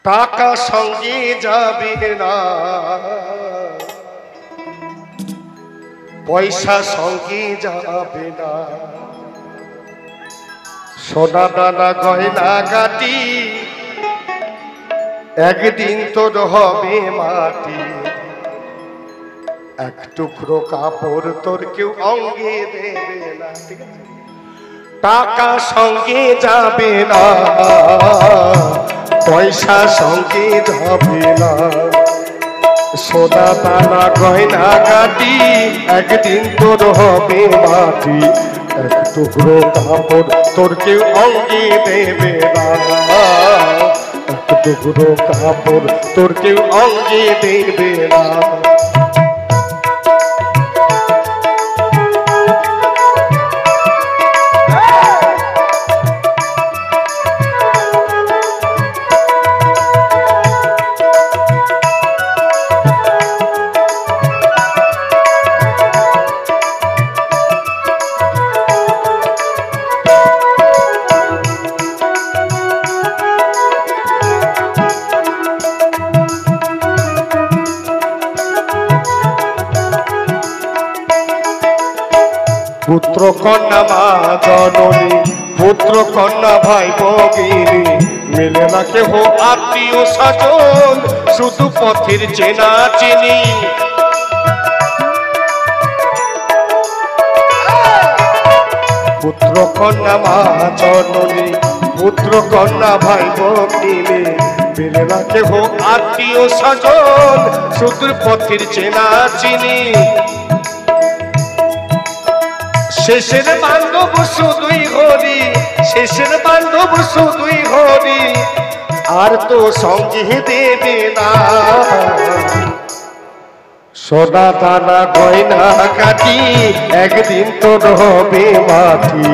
টাকা সঙ্গে যাবে না, পয়সা সঙ্গে যাবে না, সোনা দানা গয়না গাটি একদিন তোর হবে মাটি। এক টুকরো কাপড় তোর কেউ অঙ্গে দেবে না। ঠিক আছে, টাকা সঙ্গে যাবে না, পয়সা সঙ্গে যাবে না, সোনা দানা গয়না গাটি একদিন তোর হবে মাটি। এক টুকরো কাপড় তোর কেউ অঙ্গে দেবে না, এক টুকরো কাপড় তোর কেউ অঙ্গে দেবে না। পুত্র কন্যা মা জননী, পুত্র কন্যা ভাই ভগিনী, মিলে না কেহ আত্মীয় স্বজন, শুধু পথের চেনা চিনি। পুত্র কন্যা মা জননী, পুত্র কন্যা ভাই ভগিনী, মিলে না কেহ আত্মীয় স্বজন, শুধু পথের চেনা চিনি। শেষের বান্ধব শুধুই হরি, শেষের বান্ধব শুধুই হরি, আর তো সঙ্গে দেবে না। সোনা দানা গয়না কাটি একদিন তোর হবে মাটি।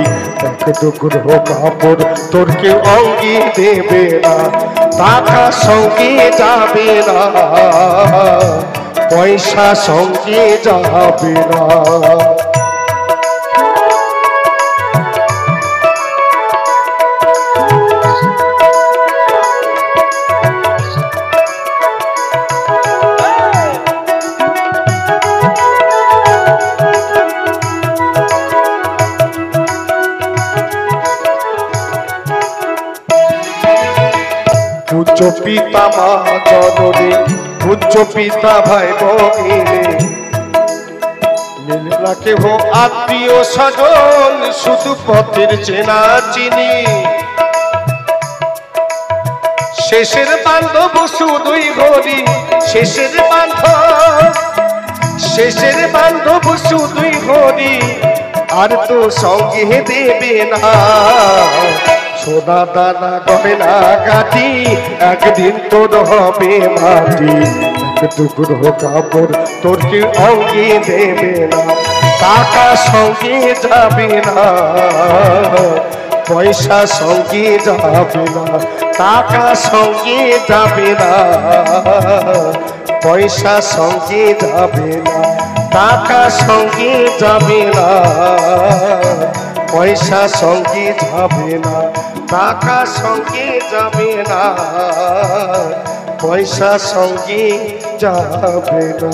এক টুকরো কাপড় তোর কেউ অঙ্গে দেবে না, টাকা সঙ্গে যাবে না, পয়সা সঙ্গে যাবে না। পূজ্য পিতা মা জননী, পূজ্য পিতা ভাই ভগিনী, মিলে না কেহ আত্মীয় স্বজন, শুধু পথের চেনা চিনি। শেষের বান্ধব শুধুই হরি, শেষের বান্ধব, শেষের বান্ধব শুধুই হরি, আর তো সঙ্গে দেবে না। সোনা দানা গয়না গাটি একদিন তোর হবে মাটি। এক টুকরো কাপড় তোর কেউ অঙ্গে দেবে না, টাকা সঙ্গে যাবে না, পয়সা সঙ্গে যাবে না, টাকা সঙ্গে যাবে না, পয়সা সঙ্গে যাবে না, টাকা সঙ্গে যাবে না, পয়সা সঙ্গে যাবে না, টাকা সঙ্গে যাবে না, পয়সা সঙ্গে যাবে না।